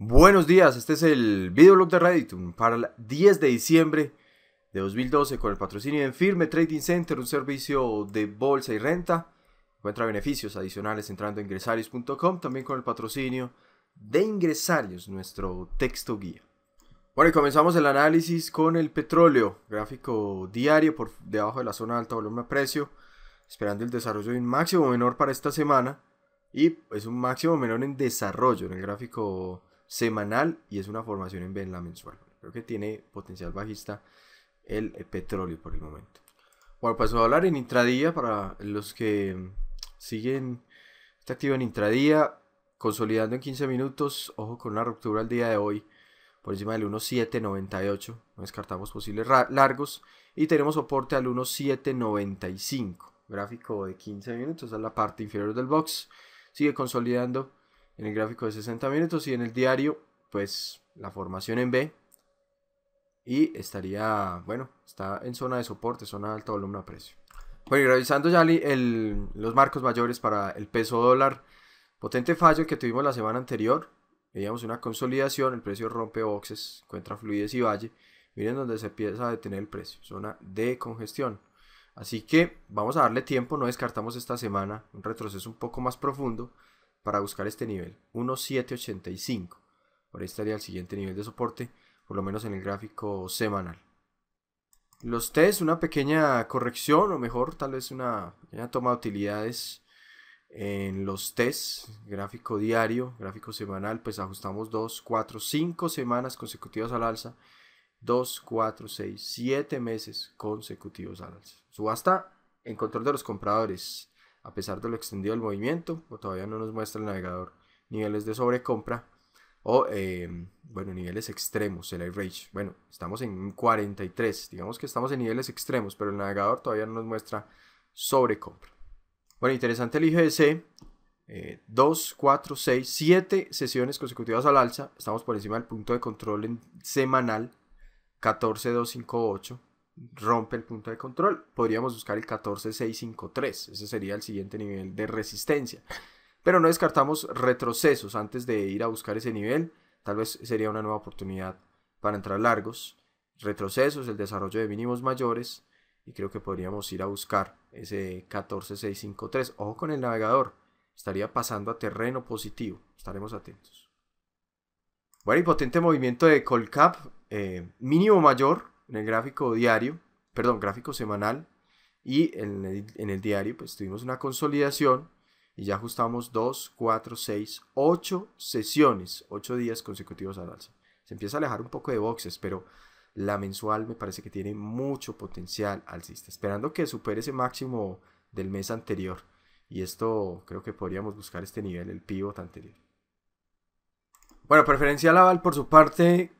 Buenos días, este es el videoblog de Reddit para el 10 de diciembre de 2012 con el patrocinio de Firme Trading Center, un servicio de bolsa y renta. Encuentra beneficios adicionales entrando a ingresarios.com, también con el patrocinio de Ingresarios, nuestro texto guía. Bueno, y comenzamos el análisis con el petróleo, gráfico diario por debajo de la zona de alto volumen a precio, esperando el desarrollo de un máximo menor para esta semana y es un máximo menor en desarrollo en el gráfico semanal y es una formación en B en la mensual. Creo que tiene potencial bajista el petróleo por el momento. Bueno, paso a hablar en intradía para los que siguen este activo en intradía, consolidando en 15 minutos. Ojo con una ruptura el día de hoy por encima del 1.798. No descartamos posibles largos. Y tenemos soporte al 1.795. Gráfico de 15 minutos, esa es la parte inferior del box. Sigue consolidando en el gráfico de 60 minutos y en el diario, pues la formación en B. Y estaría, bueno, está en zona de soporte, zona de alto volumen a precio. Bueno, y revisando ya los marcos mayores para el peso dólar, potente fallo que tuvimos la semana anterior. Veíamos una consolidación, el precio rompe boxes, encuentra fluidez y valle. Miren donde se empieza a detener el precio, zona de congestión. Así que vamos a darle tiempo, no descartamos esta semana un retroceso un poco más profundo para buscar este nivel, 1.785. Por ahí estaría el siguiente nivel de soporte, por lo menos en el gráfico semanal. Los T's, una pequeña corrección, o mejor, tal vez una pequeña toma de utilidades en los T's, gráfico diario, gráfico semanal, pues ajustamos 2, 4, 5 semanas consecutivas al alza, 2, 4, 6, 7 meses consecutivos al alza. Subasta en control de los compradores, a pesar de lo extendido del movimiento, o todavía no nos muestra el navegador niveles de sobrecompra, o bueno, niveles extremos, el average. Bueno, estamos en 43, digamos que estamos en niveles extremos, pero el navegador todavía no nos muestra sobrecompra. Bueno, interesante el IGC, 2, 4, 6, 7 sesiones consecutivas al alza, estamos por encima del punto de control en semanal, 14.258, rompe el punto de control, podríamos buscar el 14.653, ese sería el siguiente nivel de resistencia. Pero no descartamos retrocesos antes de ir a buscar ese nivel. Tal vez sería una nueva oportunidad para entrar largos. Retrocesos, el desarrollo de mínimos mayores. Y creo que podríamos ir a buscar ese 14.653. Ojo con el navegador. Estaría pasando a terreno positivo. Estaremos atentos. Bueno, y potente movimiento de Colcap. Mínimo mayor en el gráfico diario. Perdón, gráfico semanal. Y en el diario pues tuvimos una consolidación. Y ya ajustamos 2, 4, 6, 8 sesiones, 8 días consecutivos al alza. Se empieza a alejar un poco de boxes, pero la mensual me parece que tiene mucho potencial alcista. Esperando que supere ese máximo del mes anterior. Y esto creo que podríamos buscar este nivel, el pivot anterior. Bueno, preferencial aval por su parte,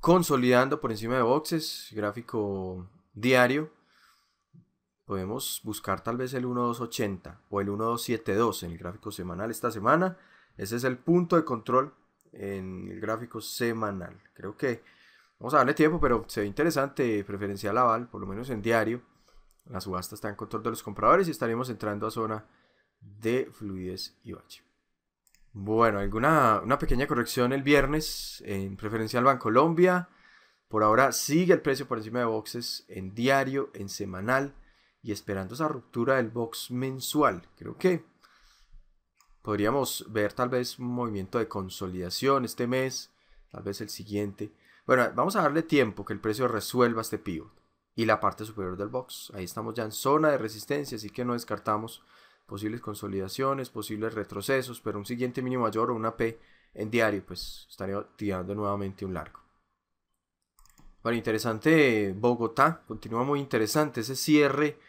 consolidando por encima de boxes, gráfico diario. Podemos buscar tal vez el 1.280 o el 1.272 en el gráfico semanal esta semana. Ese es el punto de control en el gráfico semanal. Creo que vamos a darle tiempo, pero se ve interesante, preferencial aval, por lo menos en diario. La subasta está en control de los compradores y estaremos entrando a zona de fluidez y valle. Bueno, una pequeña corrección el viernes en preferencial Bancolombia. Por ahora sigue el precio por encima de boxes en diario, en semanal. Y esperando esa ruptura del box mensual. Creo que podríamos ver tal vez un movimiento de consolidación este mes. Tal vez el siguiente. Bueno, vamos a darle tiempo que el precio resuelva este pivot. Y la parte superior del box. Ahí estamos ya en zona de resistencia. Así que no descartamos posibles consolidaciones, posibles retrocesos. Pero un siguiente mínimo mayor o una P en diario. Pues estaría tirando nuevamente un largo. Bueno, interesante Bogotá. Continúa muy interesante ese cierre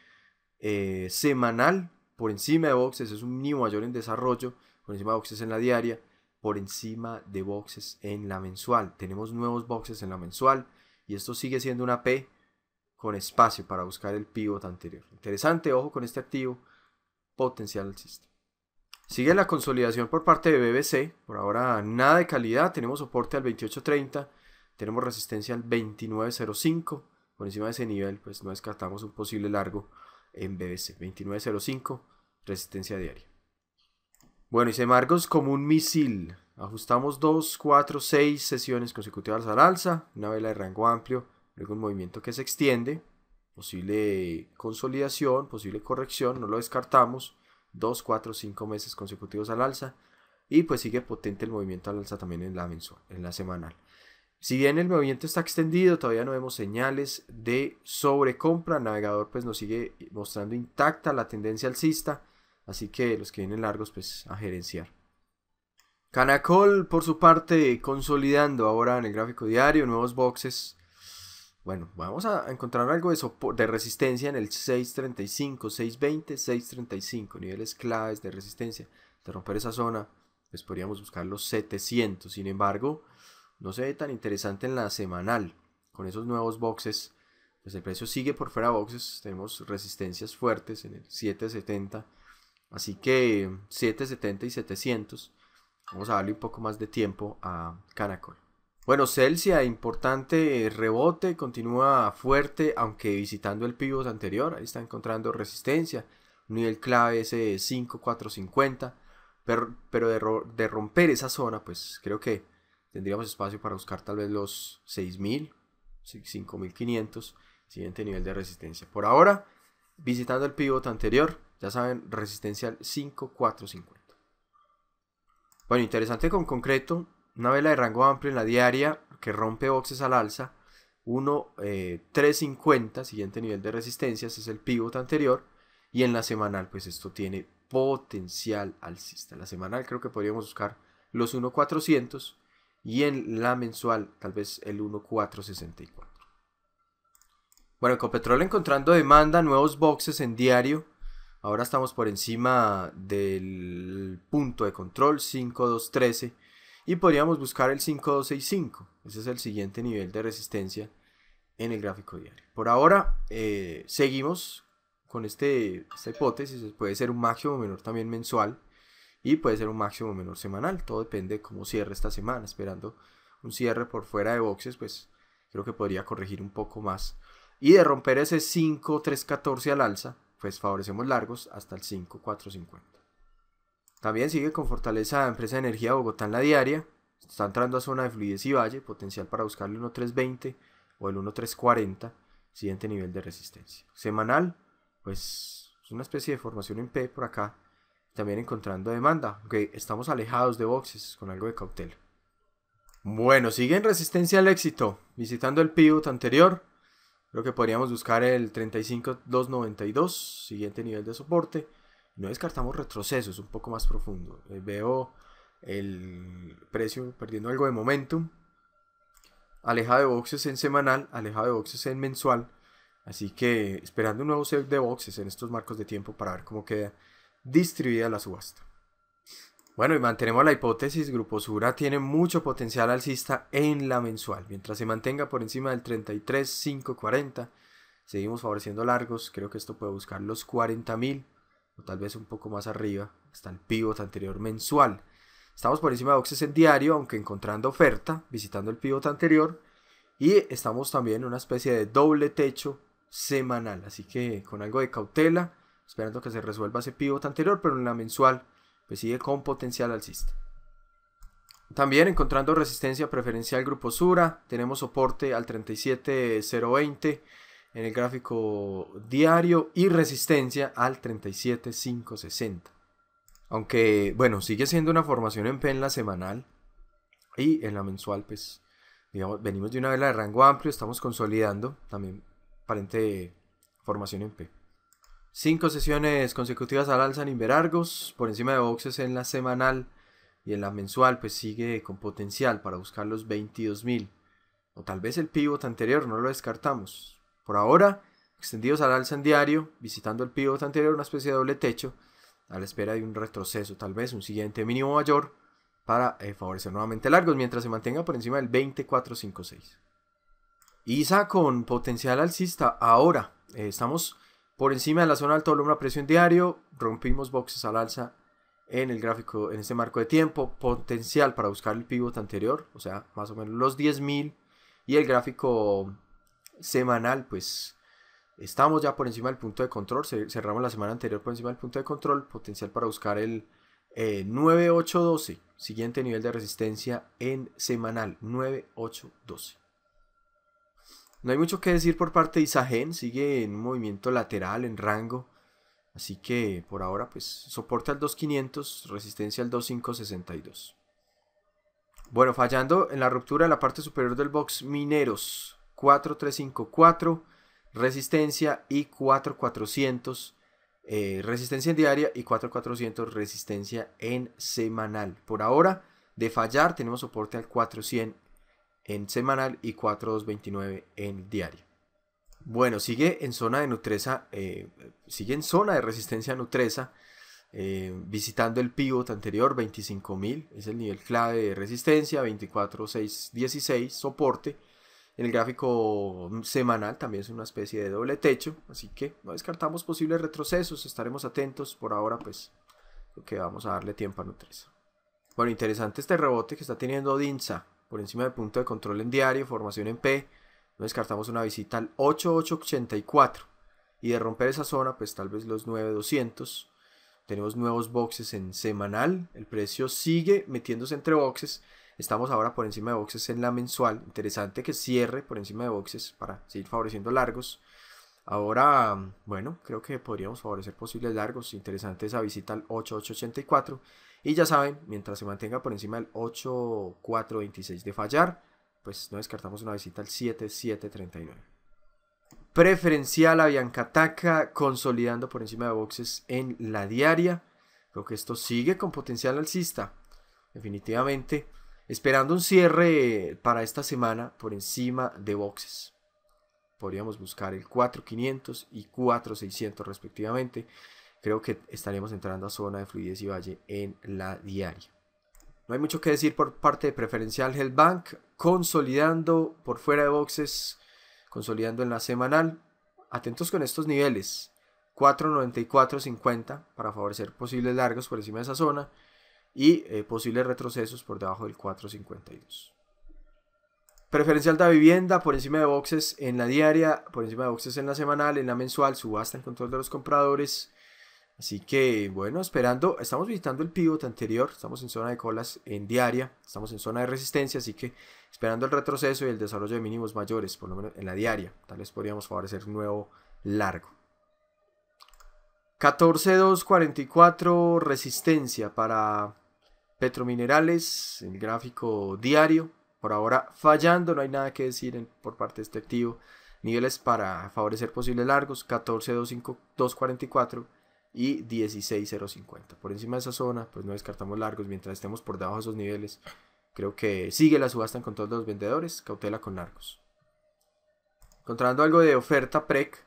semanal por encima de boxes, es un mínimo mayor en desarrollo, por encima de boxes en la diaria, por encima de boxes en la mensual. Tenemos nuevos boxes en la mensual y esto sigue siendo una P con espacio para buscar el pivot anterior. Interesante, ojo con este activo, potencial alcista. Sigue la consolidación por parte de BBC, por ahora nada de calidad, tenemos soporte al 28.30, tenemos resistencia al 29.05, por encima de ese nivel pues no descartamos un posible largo en BBC, 29.05, resistencia diaria. Bueno, y Semargos como un misil, Ajustamos 2, 4, 6 sesiones consecutivas al alza, una vela de rango amplio, luego un movimiento que se extiende, posible consolidación, posible corrección, no lo descartamos, 2, 4, 5 meses consecutivos al alza, y pues sigue potente el movimiento al alza también en la mensual, en la semanal. Si bien el movimiento está extendido, todavía no vemos señales de sobrecompra. El navegador pues nos sigue mostrando intacta la tendencia alcista, así que los que vienen largos pues a gerenciar. Canacol por su parte consolidando ahora en el gráfico diario, nuevos boxes. Bueno, vamos a encontrar algo de resistencia en el 6.35, 6.20, 6.35, niveles claves de resistencia. De romper esa zona pues podríamos buscar los 700, sin embargo no se ve tan interesante en la semanal. Con esos nuevos boxes, pues el precio sigue por fuera de boxes. Tenemos resistencias fuertes en el 770. Así que 770 y 700. Vamos a darle un poco más de tiempo a Canacol. Bueno, Celsia, importante rebote, continúa fuerte, aunque visitando el pivot anterior. Ahí está encontrando resistencia. Un nivel clave ese 5450. Pero de romper esa zona, pues creo que tendríamos espacio para buscar tal vez los 6.000, 5.500, siguiente nivel de resistencia. Por ahora, visitando el pivot anterior, ya saben, resistencia al 5.450. Bueno, interesante con concreto, una vela de rango amplio en la diaria que rompe boxes al alza, 1.350, siguiente nivel de resistencia, ese es el pivot anterior, y en la semanal, pues esto tiene potencial alcista. En la semanal creo que podríamos buscar los 1.400, y en la mensual tal vez el 1.464. Bueno, Ecopetrol encontrando demanda, nuevos boxes en diario. Ahora estamos por encima del punto de control 5.213 y podríamos buscar el 5.265. Ese es el siguiente nivel de resistencia en el gráfico diario. Por ahora seguimos con esta hipótesis. Puede ser un máximo menor también mensual. Y puede ser un máximo menor semanal. Todo depende de cómo cierre esta semana. Esperando un cierre por fuera de boxes, pues creo que podría corregir un poco más. Y de romper ese 5.314 al alza, pues favorecemos largos hasta el 5.450. También sigue con fortaleza la empresa de energía de Bogotá en la diaria. Está entrando a zona de fluidez y valle. Potencial para buscar el 1.320 o el 1.340. Siguiente nivel de resistencia. Semanal, pues es una especie de formación en P por acá. También encontrando demanda, aunque estamos alejados de boxes con algo de cautela. Bueno, sigue en resistencia al éxito, visitando el pivot anterior. Creo que podríamos buscar el 35.292, siguiente nivel de soporte. No descartamos retrocesos un poco más profundo. Veo el precio perdiendo algo de momentum. Alejado de boxes en semanal, alejado de boxes en mensual. Así que esperando un nuevo set de boxes en estos marcos de tiempo para ver cómo queda distribuida la subasta. Bueno, y mantenemos la hipótesis, Grupo Sura tiene mucho potencial alcista en la mensual. Mientras se mantenga por encima del 33.540, seguimos favoreciendo largos. Creo que esto puede buscar los 40.000 o tal vez un poco más arriba, hasta el pivot anterior mensual. Estamos por encima de boxes en diario, aunque encontrando oferta, visitando el pivot anterior. Y estamos también en una especie de doble techo semanal, así que con algo de cautela, esperando que se resuelva ese pivot anterior, pero en la mensual pues sigue con potencial alcista. También encontrando resistencia preferencial Grupo Sura, tenemos soporte al 37.020 en el gráfico diario y resistencia al 37.560. Aunque bueno, sigue siendo una formación en P en la semanal y en la mensual pues digamos, venimos de una vela de rango amplio, estamos consolidando también aparente formación en P. 5 sesiones consecutivas al alza en Inverargos, por encima de boxes en la semanal y en la mensual pues sigue con potencial para buscar los 22.000 o tal vez el pivot anterior, no lo descartamos. Por ahora, extendidos al alza en diario, visitando el pivot anterior, una especie de doble techo, a la espera de un retroceso, tal vez un siguiente mínimo mayor para favorecer nuevamente largos mientras se mantenga por encima del 20.456. ISA con potencial alcista ahora, estamos por encima de la zona de alto volumen a precio en diario, rompimos boxes al alza en el gráfico, en este marco de tiempo, potencial para buscar el pivot anterior, o sea, más o menos los 10.000, y el gráfico semanal, pues estamos ya por encima del punto de control, cerramos la semana anterior por encima del punto de control, potencial para buscar el 9812, siguiente nivel de resistencia en semanal, 9812. No hay mucho que decir por parte de Isagen, sigue en un movimiento lateral, en rango. Así que por ahora pues soporte al 2500, resistencia al 2562. Bueno, fallando en la ruptura de la parte superior del box mineros, 4354, resistencia y 4400, resistencia en diaria y 4400 resistencia en semanal. Por ahora, de fallar, tenemos soporte al 400 en semanal y 4229 en diario. Bueno, sigue en zona de Nutresa, sigue en zona de resistencia Nutresa, visitando el pivot anterior, 25.000, es el nivel clave de resistencia, 24.616, soporte. En el gráfico semanal también es una especie de doble techo, así que no descartamos posibles retrocesos, estaremos atentos. Por ahora pues creo que vamos a darle tiempo a Nutresa. Bueno, interesante este rebote que está teniendo DINSA por encima del punto de control en diario, formación en P. No descartamos una visita al 8884 y de romper esa zona pues tal vez los 9200. Tenemos nuevos boxes en semanal, el precio sigue metiéndose entre boxes. Estamos ahora por encima de boxes en la mensual. Interesante que cierre por encima de boxes para seguir favoreciendo largos. Ahora, bueno, creo que podríamos favorecer posibles largos. Interesante esa visita al 8884. Y ya saben, mientras se mantenga por encima del 8426 de fallar, pues no descartamos una visita al 7739. Preferencial a Biancataca, consolidando por encima de boxes en la diaria. Creo que esto sigue con potencial alcista, definitivamente. Esperando un cierre para esta semana por encima de boxes. Podríamos buscar el 4500 y 4600 respectivamente. Creo que estaremos entrando a zona de fluidez y valle en la diaria. No hay mucho que decir por parte de Preferencial Health Bank, consolidando por fuera de boxes, consolidando en la semanal. Atentos con estos niveles, 4.9450 para favorecer posibles largos por encima de esa zona y posibles retrocesos por debajo del 4.52. Preferencial de vivienda por encima de boxes en la diaria, por encima de boxes en la semanal, en la mensual, subasta en control de los compradores. Así que bueno, esperando, estamos visitando el pivot anterior, estamos en zona de colas en diaria, estamos en zona de resistencia, así que esperando el retroceso y el desarrollo de mínimos mayores, por lo menos en la diaria, tal vez podríamos favorecer un nuevo largo. 14.244 resistencia para Petrominerales, el gráfico diario, por ahora fallando, no hay nada que decir por parte de este activo. Niveles para favorecer posibles largos, 14.244 y 16.050. Por encima de esa zona, pues no descartamos largos mientras estemos por debajo de esos niveles. Creo que sigue la subasta en control de los vendedores, cautela con largos. Encontrando algo de oferta PREC,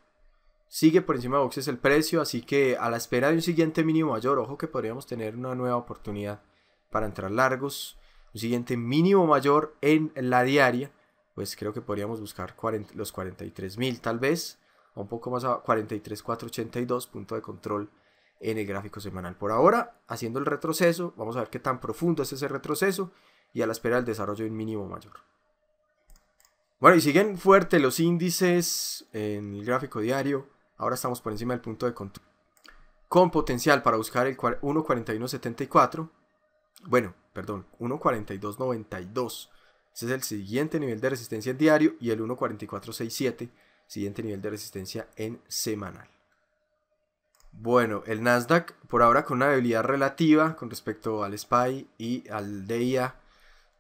sigue por encima de boxes el precio, así que a la espera de un siguiente mínimo mayor, ojo que podríamos tener una nueva oportunidad para entrar largos. Un siguiente mínimo mayor en la diaria, pues creo que podríamos buscar los 43.000 tal vez, un poco más a 43.482, punto de control en el gráfico semanal. Por ahora, haciendo el retroceso, vamos a ver qué tan profundo es ese retroceso y a la espera del desarrollo de un mínimo mayor. Bueno, y siguen fuertes los índices en el gráfico diario. Ahora estamos por encima del punto de control, con potencial para buscar el 1.4174. Bueno, perdón, 1.4292. Ese es el siguiente nivel de resistencia en diario y el 1.4467. Siguiente nivel de resistencia en semanal. Bueno, el Nasdaq por ahora con una debilidad relativa con respecto al SPY y al DIA.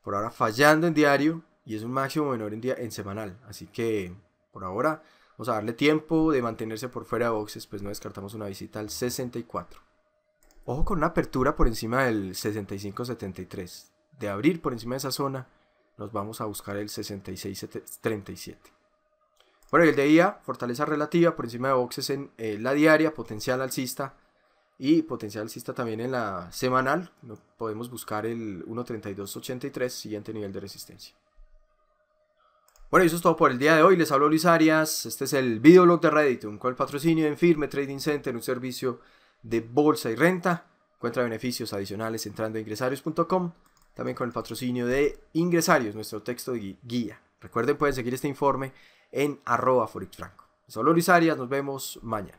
Por ahora fallando en diario y es un máximo menor en semanal. Así que por ahora vamos a darle tiempo de mantenerse por fuera de boxes, pues no descartamos una visita al 64. Ojo con una apertura por encima del 65.73. De abrir por encima de esa zona nos vamos a buscar el 66.37. Bueno, y el DIA, fortaleza relativa por encima de boxes en la diaria, potencial alcista y potencial alcista también en la semanal. Podemos buscar el 1.3283, siguiente nivel de resistencia. Bueno, y eso es todo por el día de hoy. Les hablo Luis Arias. Este es el videoblog de Reditum con el patrocinio de Firme Trading Center, un servicio de bolsa y renta. Encuentra beneficios adicionales entrando a ingresarios.com. También con el patrocinio de Ingresarios, nuestro texto de guía. Recuerden, pueden seguir este informe en @forexfranco. Solo Luis Arias, nos vemos mañana.